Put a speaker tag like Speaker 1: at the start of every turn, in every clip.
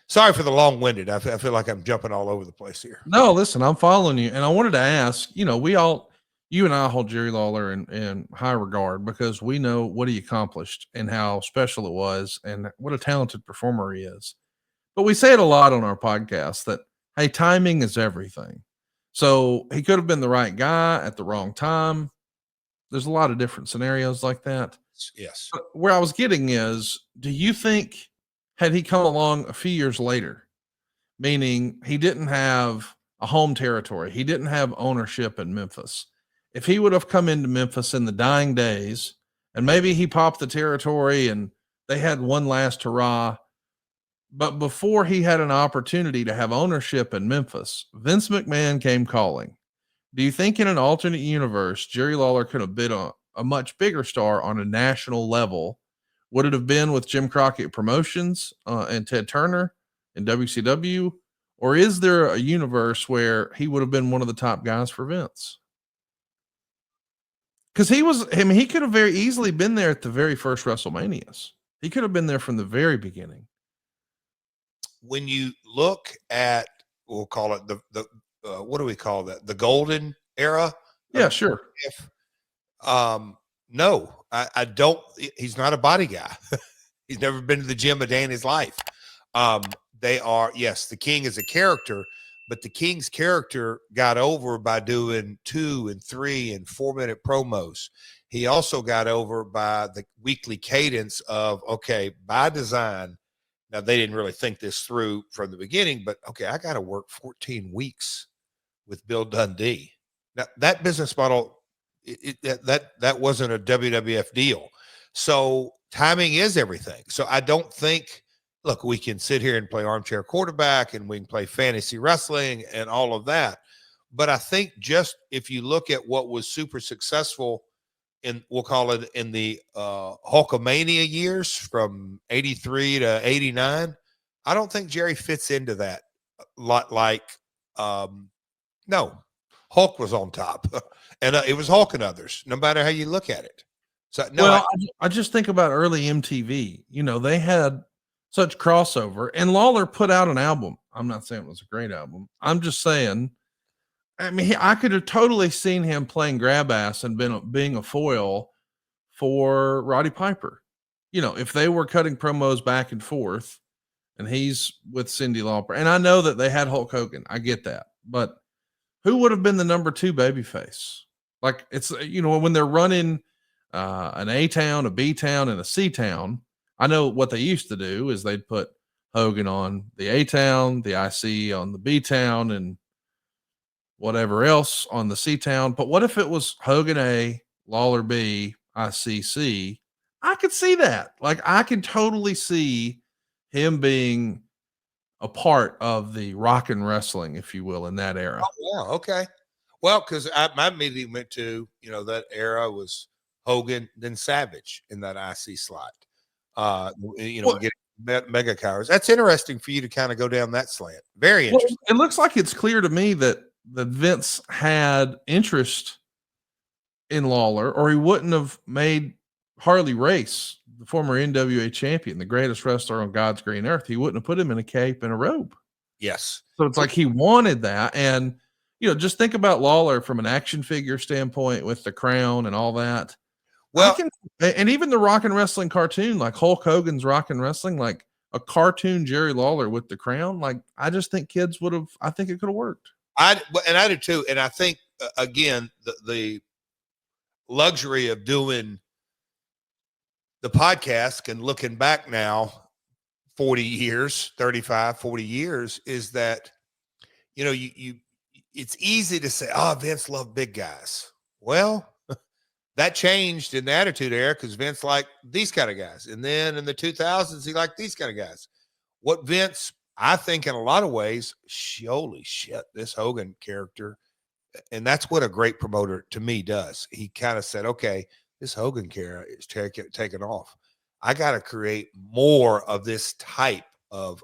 Speaker 1: Sorry for the long-winded. I feel like I'm jumping all over the place here.
Speaker 2: No, listen, I'm following you. And I wanted to ask, you and I hold Jerry Lawler in high regard because we know what he accomplished and how special it was and what a talented performer he is. But we say it a lot on our podcast that, hey, timing is everything. So he could have been the right guy at the wrong time. There's a lot of different scenarios like that.
Speaker 1: Yes.
Speaker 2: But where I was getting is, do you think had he come along a few years later, meaning he didn't have a home territory, he didn't have ownership in Memphis, if he would have come into Memphis in the dying days and maybe he popped the territory and they had one last hurrah, but before he had an opportunity to have ownership in Memphis, Vince McMahon came calling. Do you think in an alternate universe, Jerry Lawler could have been a much bigger star on a national level? Would it have been with Jim Crockett Promotions and Ted Turner in WCW? Or is there a universe where he would have been one of the top guys for Vince? Because he could have very easily been there at the very first WrestleManias. He could have been there from the very beginning.
Speaker 1: When you look at, we'll call it the what do we call that? The golden era?
Speaker 2: Yeah, sure.
Speaker 1: No, I don't. He's not a body guy. He's never been to the gym a day in his life. They are, yes, the King is a character, but the King's character got over by doing 2 and 3 and 4-minute promos. He also got over by the weekly cadence of, okay, by design. Now, they didn't really think this through from the beginning, but okay, I got to work 14 weeks with Bill Dundee. Now, that business model, that wasn't a WWF deal. So timing is everything. So I don't think, look, we can sit here and play armchair quarterback and we can play fantasy wrestling and all of that. But I think just if you look at what was super successful in, we'll call it in the Hulkamania years from 83 to 89, I don't think Jerry fits into that lot like, no, Hulk was on top and it was Hulk and others, no matter how you look at it. So, no,
Speaker 2: well, I just think about early MTV, they had such crossover and Lawler put out an album. I'm not saying it was a great album. I'm just saying, I mean, I could have totally seen him playing grab ass and being a foil for Roddy Piper. If they were cutting promos back and forth and he's with Cyndi Lauper. And I know that they had Hulk Hogan. I get that. But who would have been the number 2 babyface? Like it's, when they're running an A town, a B town, and a C town, I know what they used to do is they'd put Hogan on the A town, the IC on the B town, and whatever else on the C town. But what if it was Hogan A, Lawler B, IC C? I could see that. Like I can totally see him being a part of the rock and wrestling, if you will, in that era.
Speaker 1: Oh, yeah, okay. Well, because my meeting went to, that era was Hogan, then Savage in that IC slot. Get mega cowers. That's interesting for you to kind of go down that slant. Very interesting.
Speaker 2: Well, it looks like it's clear to me that Vince had interest in Lawler, or he wouldn't have made Harley Race, the former NWA champion, the greatest wrestler on God's green earth. He wouldn't have put him in a cape and a robe.
Speaker 1: Yes.
Speaker 2: So it's like he wanted that. And, just think about Lawler from an action figure standpoint with the crown and all that. Well, and even the rock and wrestling cartoon, like Hulk Hogan's rock and wrestling, like a cartoon Jerry Lawler with the crown. Like, I just think kids would have, I think it could have worked.
Speaker 1: I do too. And I think, again, the luxury of doing the podcast and looking back now 40 years, 35, 40 years is that, it's easy to say, oh, Vince loved big guys. Well, that changed in the Attitude Era because Vince liked these kind of guys. And then in the 2000s, he liked these kind of guys. What Vince, I think in a lot of ways, holy shit, this Hogan character. And that's what a great promoter to me does. He kind of said, okay, this Hogan character is taken off. I got to create more of this type of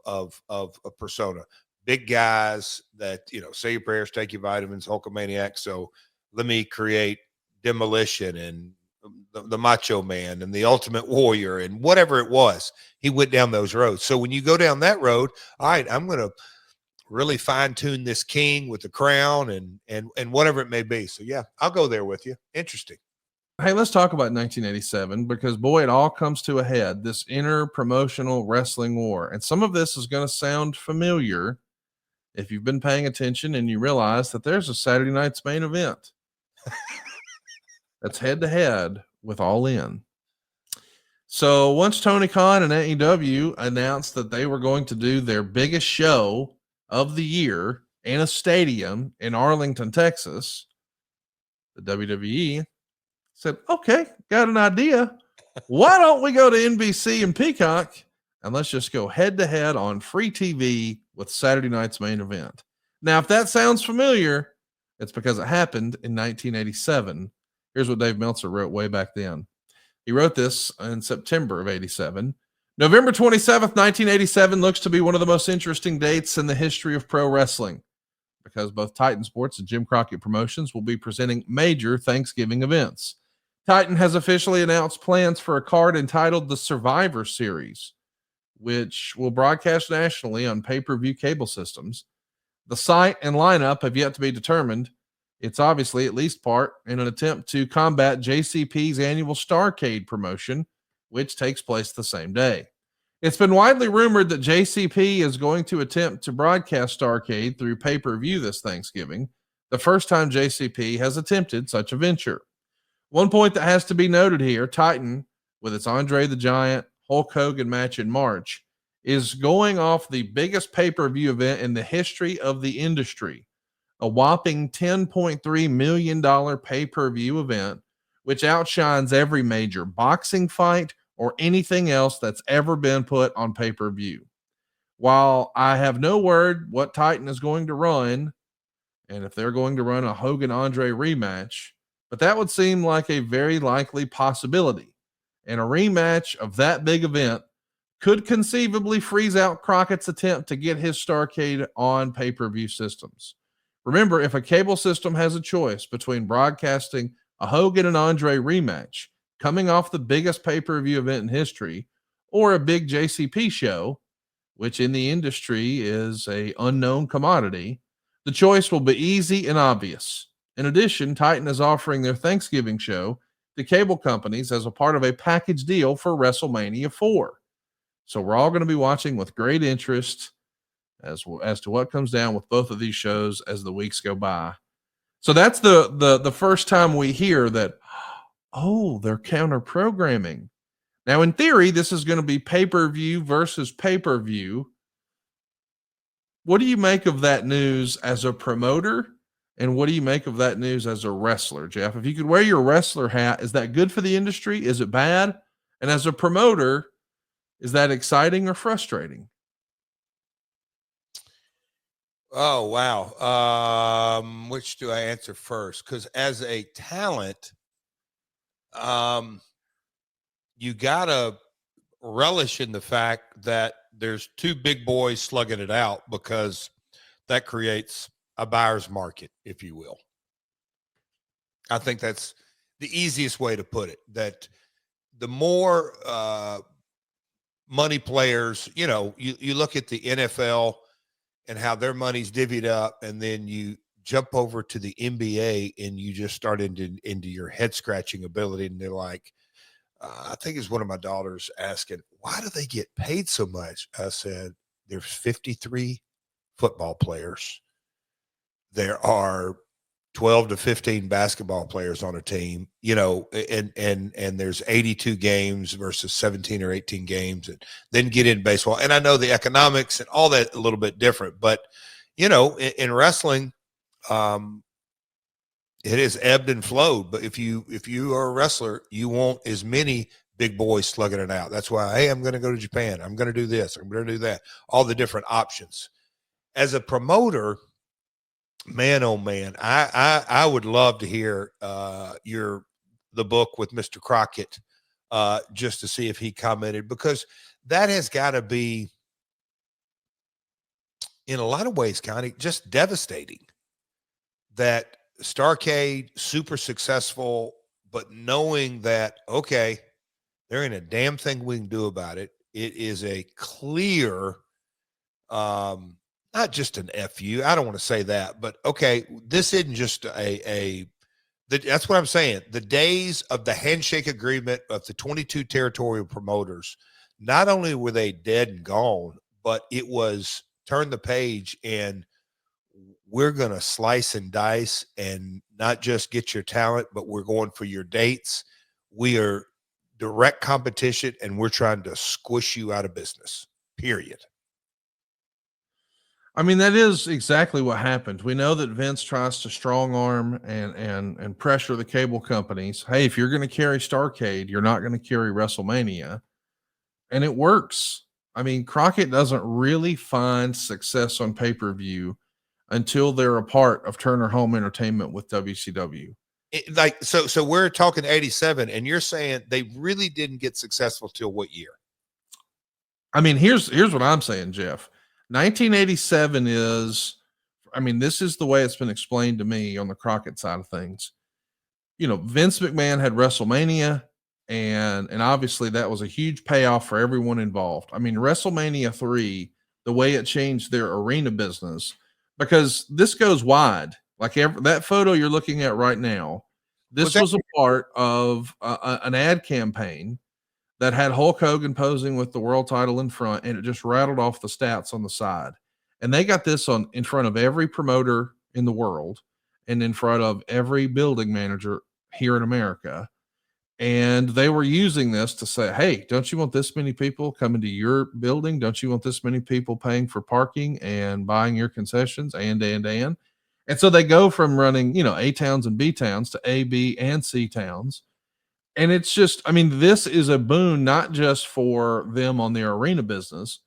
Speaker 1: persona. Big guys that, say your prayers, take your vitamins, Hulkamaniac. So let me create Demolition and the Macho Man and the Ultimate Warrior and whatever it was. he went down those roads. So when you go down that road, all right, I'm going to really fine tune this king with the crown and whatever it may be. So yeah, I'll go there with you. Interesting.
Speaker 2: Hey, let's talk about 1987 because boy, it all comes to a head. This inter-promotional wrestling war, and some of this is going to sound familiar if you've been paying attention and you realize that there's a Saturday night's main event that's head to head with All In. So once Tony Khan and AEW announced that they were going to do their biggest show of the year in a stadium in Arlington, Texas, the WWE said, okay, got an idea. Why don't we go to NBC and Peacock and let's just go head to head on free TV with Saturday night's main event? Now, if that sounds familiar, it's because it happened in 1987. Here's what Dave Meltzer wrote way back then. He wrote this in September of 87. November 27th, 1987 looks to be one of the most interesting dates in the history of pro wrestling because both Titan Sports and Jim Crockett Promotions will be presenting major Thanksgiving events. Titan has officially announced plans for a card entitled the Survivor Series, which will broadcast nationally on pay-per-view cable systems. The site and lineup have yet to be determined. It's obviously at least part in an attempt to combat JCP's annual Starrcade promotion, which takes place the same day. It's been widely rumored that JCP is going to attempt to broadcast Starrcade through pay-per-view this Thanksgiving, the first time JCP has attempted such a venture. One point that has to be noted here, Titan, with its Andre the Giant, Hulk Hogan match in March, is going off the biggest pay-per-view event in the history of the industry, a whopping $10.3 million pay-per-view event, which outshines every major boxing fight or anything else that's ever been put on pay-per-view. While I have no word what Titan is going to run, and if they're going to run a Hogan-Andre rematch, but that would seem like a very likely possibility. And a rematch of that big event could conceivably freeze out Crockett's attempt to get his Starrcade on pay-per-view systems. Remember, if a cable system has a choice between broadcasting a Hogan and Andre rematch coming off the biggest pay-per-view event in history or a big JCP show, which in the industry is a unknown commodity, the choice will be easy and obvious. In addition, Titan is offering their Thanksgiving show to cable companies as a part of a package deal for WrestleMania 4. So we're all going to be watching with great interest as to what comes down with both of these shows as the weeks go by. So that's the first time we hear that, oh, they're counter programming. Now, in theory, this is going to be pay-per-view versus pay-per-view. What do you make of that news as a promoter? And what do you make of that news as a wrestler, Jeff? If you could wear your wrestler hat, is that good for the industry? Is it bad? And as a promoter, is that exciting or frustrating?
Speaker 1: Oh, wow. Which do I answer first? Because as a talent, you got to relish in the fact that there's two big boys slugging it out, because that creates a buyer's market, if you will. I think that's the easiest way to put it, that the more money players, you look at the NFL and how their money's divvied up, and then you jump over to the NBA and you just start into your head scratching ability. And they're like, I think it's one of my daughters asking, why do they get paid so much? I said, there's 53 football players. There are 12 to 15 basketball players on a team, and there's 82 games versus 17 or 18 games, and then get in baseball. And I know the economics and all that a little bit different, but in wrestling, it has ebbed and flowed. But if you are a wrestler, you want as many big boys slugging it out. That's why, hey, I'm going to go to Japan. I'm going to do this. I'm going to do that. All the different options. As a promoter, man, oh man, I would love to hear the book with Mr. Crockett, just to see if he commented, because that has got to be, in a lot of ways, kind of just devastating. That Starrcade, super successful, but knowing that, okay, there ain't a damn thing we can do about it. It is a clear, not just an FU. I don't want to say that, but okay, this isn't just that's what I'm saying. The days of the handshake agreement of the 22 territorial promoters, not only were they dead and gone, but it was turn the page and we're going to slice and dice and not just get your talent, but we're going for your dates. We are direct competition and we're trying to squish you out of business, period.
Speaker 2: I mean, that is exactly what happened. We know that Vince tries to strong arm and pressure the cable companies. Hey, if you're going to carry Starrcade, you're not going to carry WrestleMania. And it works. I mean, Crockett doesn't really find success on pay-per-view until they're a part of Turner Home Entertainment with WCW.
Speaker 1: So we're talking 87, and you're saying they really didn't get successful till what year?
Speaker 2: I mean, here's what I'm saying, Jeff. 1987 is, I mean, this is the way it's been explained to me on the Crockett side of things. You know, Vince McMahon had WrestleMania, and obviously that was a huge payoff for everyone involved. I mean, WrestleMania 3, the way it changed their arena business, because this goes wide. Like that photo you're looking at right now, this was a part of an ad campaign that had Hulk Hogan posing with the world title in front, and it just rattled off the stats on the side. And they got this in front of every promoter in the world and in front of every building manager here in America. And they were using this to say, hey, don't you want this many people coming to your building? Don't you want this many people paying for parking and buying your concessions? And so they go from running, you know, A towns and B towns to A, B, and C towns. And it's just, I mean, this is a boon, not just for them on their arena business,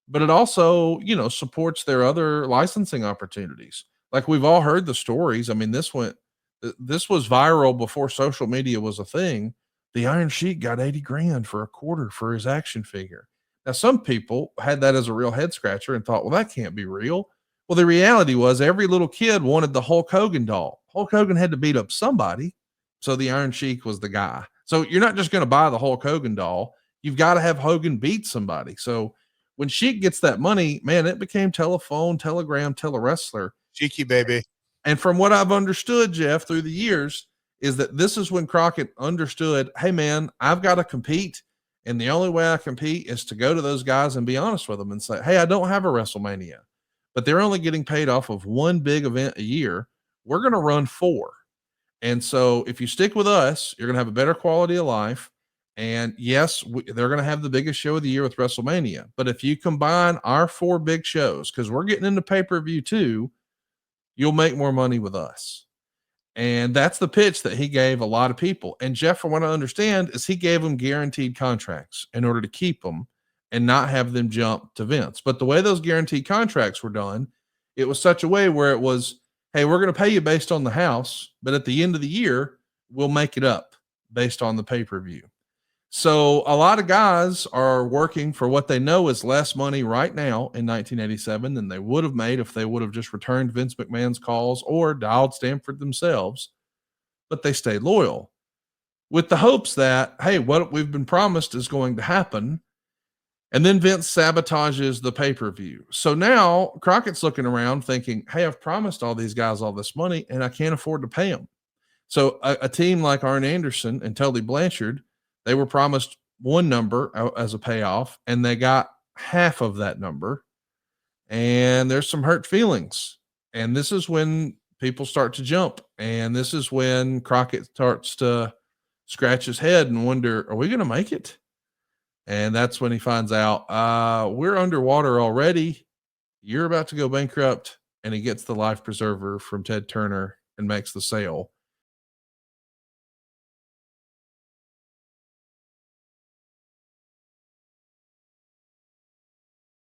Speaker 2: but it also, you know, supports their other licensing opportunities. Like we've all heard the stories. I mean, this was viral before social media was a thing. The Iron Sheik got 80 grand for a quarter for his action figure. Now, some people had that as a real head scratcher and thought, well, that can't be real. Well, the reality was every little kid wanted the Hulk Hogan doll. Hulk Hogan had to beat up somebody. So the Iron Sheik was the guy. So you're not just going to buy the Hulk Hogan doll. You've got to have Hogan beat somebody. So when Sheik gets that money, man, it became telephone, telegram, telewrestler.
Speaker 1: Cheeky baby.
Speaker 2: And from what I've understood, Jeff, through the years, is that this is when Crockett understood, hey, man, I've got to compete. And the only way I compete is to go to those guys and be honest with them and say, hey, I don't have a WrestleMania, but they're only getting paid off of one big event a year. We're going to run 4. And so if you stick with us, you're going to have a better quality of life. And yes, they're going to have the biggest show of the year with WrestleMania. But if you combine our 4 big shows, because we're getting into pay-per-view too, you'll make more money with us. And that's the pitch that he gave a lot of people. And Jeff, from what I understand, is he gave them guaranteed contracts in order to keep them and not have them jump to Vince. But the way those guaranteed contracts were done, it was such a way where it was, hey, we're going to pay you based on the house, but at the end of the year, we'll make it up based on the pay-per-view. So a lot of guys are working for what they know is less money right now in 1987 than they would have made if they would have just returned Vince McMahon's calls or dialed Stanford themselves, but they stayed loyal with the hopes that, hey, what we've been promised is going to happen. And then Vince sabotages the pay-per-view. So now Crockett's looking around thinking, hey, I've promised all these guys all this money and I can't afford to pay them. So a team like Arn Anderson and Tully Blanchard, they were promised one number as a payoff and they got half of that number. And there's some hurt feelings. And this is when people start to jump. And this is when Crockett starts to scratch his head and wonder, are we going to make it? And that's when he finds out, we're underwater already. You're about to go bankrupt. And he gets the life preserver from Ted Turner and makes the sale.